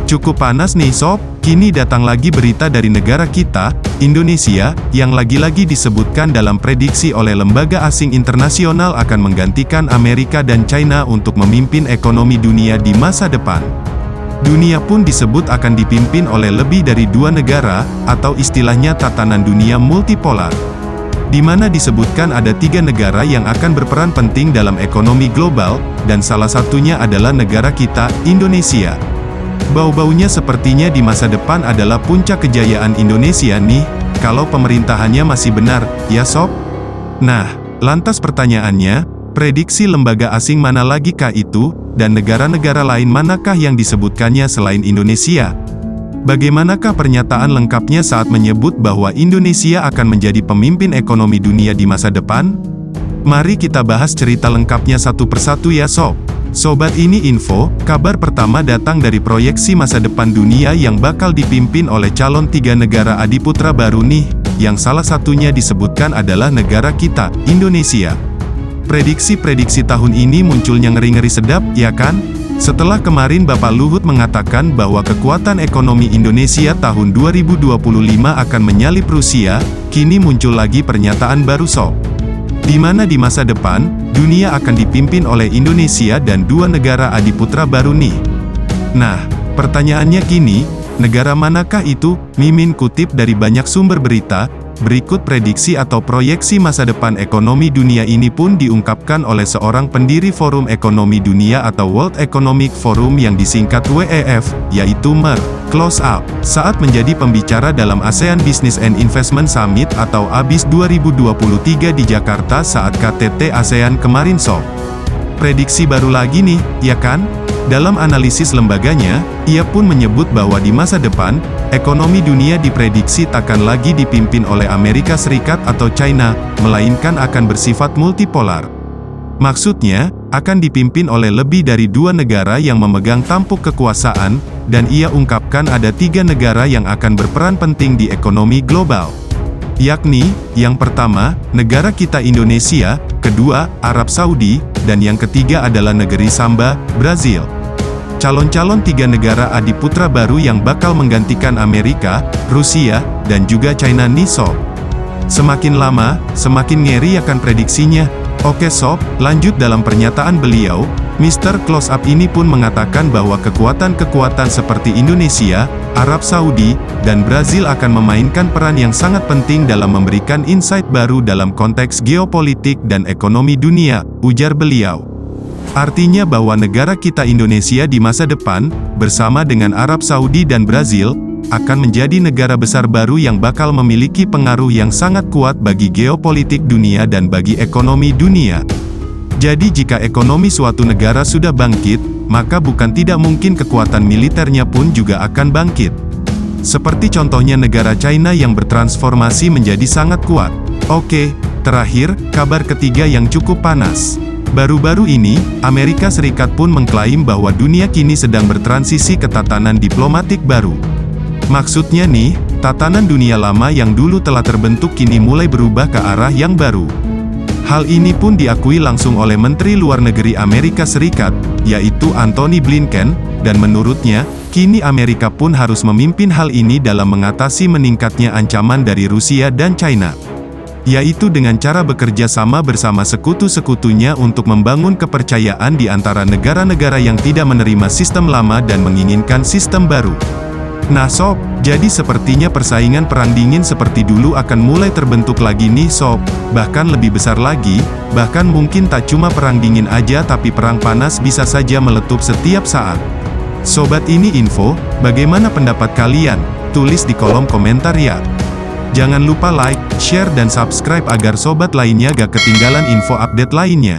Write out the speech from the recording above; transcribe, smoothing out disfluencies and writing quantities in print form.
Cukup panas nih sob, kini datang lagi berita dari negara kita, Indonesia, yang lagi-lagi disebutkan dalam prediksi oleh lembaga asing internasional akan menggantikan Amerika dan China untuk memimpin ekonomi dunia di masa depan. Dunia pun disebut akan dipimpin oleh lebih dari dua negara, atau istilahnya tatanan dunia multipolar. Di mana disebutkan ada tiga negara yang akan berperan penting dalam ekonomi global, dan salah satunya adalah negara kita, Indonesia. Bau-baunya sepertinya di masa depan adalah puncak kejayaan Indonesia nih, kalau pemerintahannya masih benar, ya sob? Nah, lantas pertanyaannya, prediksi lembaga asing mana lagi kah itu, dan negara-negara lain manakah yang disebutkannya selain Indonesia? Bagaimanakah pernyataan lengkapnya saat menyebut bahwa Indonesia akan menjadi pemimpin ekonomi dunia di masa depan? Mari kita bahas cerita lengkapnya satu persatu ya sob. Sobat Ini Info, kabar pertama datang dari proyeksi masa depan dunia yang bakal dipimpin oleh calon tiga negara adiputra baru nih, yang salah satunya disebutkan adalah negara kita, Indonesia. Prediksi-prediksi tahun ini munculnya ngeri-ngeri sedap, ya kan? Setelah kemarin Bapak Luhut mengatakan bahwa kekuatan ekonomi Indonesia tahun 2025 akan menyalip Rusia, kini muncul lagi pernyataan baru sob. Di mana di masa depan, dunia akan dipimpin oleh Indonesia dan dua negara adiputra baru nih. Nah, pertanyaannya kini, negara manakah itu? Mimin kutip dari banyak sumber berita, berikut prediksi atau proyeksi masa depan ekonomi dunia ini pun diungkapkan oleh seorang pendiri Forum Ekonomi Dunia atau World Economic Forum yang disingkat WEF, yaitu Mark Close-Up, saat menjadi pembicara dalam ASEAN Business and Investment Summit atau ABIS 2023 di Jakarta saat KTT ASEAN kemarin sob. Prediksi baru lagi nih, ya kan? Dalam analisis lembaganya, ia pun menyebut bahwa di masa depan, ekonomi dunia diprediksi takkan lagi dipimpin oleh Amerika Serikat atau China, melainkan akan bersifat multipolar. Maksudnya, akan dipimpin oleh lebih dari dua negara yang memegang tampuk kekuasaan, dan ia ungkapkan ada tiga negara yang akan berperan penting di ekonomi global. Yakni, yang pertama, negara kita Indonesia, kedua, Arab Saudi, dan yang ketiga adalah negeri Samba, Brazil. Calon-calon tiga negara adiputra baru yang bakal menggantikan Amerika, Rusia, dan juga China nih sob. Semakin lama, semakin ngeri akan prediksinya. Oke sob, lanjut dalam pernyataan beliau, Mr. Close-Up ini pun mengatakan bahwa kekuatan-kekuatan seperti Indonesia, Arab Saudi, dan Brazil akan memainkan peran yang sangat penting dalam memberikan insight baru dalam konteks geopolitik dan ekonomi dunia, ujar beliau. Artinya bahwa negara kita Indonesia di masa depan, bersama dengan Arab Saudi dan Brazil, akan menjadi negara besar baru yang bakal memiliki pengaruh yang sangat kuat bagi geopolitik dunia dan bagi ekonomi dunia. Jadi jika ekonomi suatu negara sudah bangkit, maka bukan tidak mungkin kekuatan militernya pun juga akan bangkit. Seperti contohnya negara China yang bertransformasi menjadi sangat kuat. Oke, terakhir, kabar ketiga yang cukup panas. Baru-baru ini, Amerika Serikat pun mengklaim bahwa dunia kini sedang bertransisi ke tatanan diplomatik baru. Maksudnya nih, tatanan dunia lama yang dulu telah terbentuk kini mulai berubah ke arah yang baru. Hal ini pun diakui langsung oleh Menteri Luar Negeri Amerika Serikat, yaitu Antony Blinken, dan menurutnya, kini Amerika pun harus memimpin hal ini dalam mengatasi meningkatnya ancaman dari Rusia dan China. Yaitu dengan cara bekerja sama bersama sekutu-sekutunya untuk membangun kepercayaan di antara negara-negara yang tidak menerima sistem lama dan menginginkan sistem baru. Nah sob, jadi sepertinya persaingan perang dingin seperti dulu akan mulai terbentuk lagi nih sob, bahkan lebih besar lagi, bahkan mungkin tak cuma perang dingin aja tapi perang panas bisa saja meletup setiap saat. Sobat Ini Info, bagaimana pendapat kalian? Tulis di kolom komentar ya. Jangan lupa like, share dan subscribe agar sobat lainnya gak ketinggalan info update lainnya.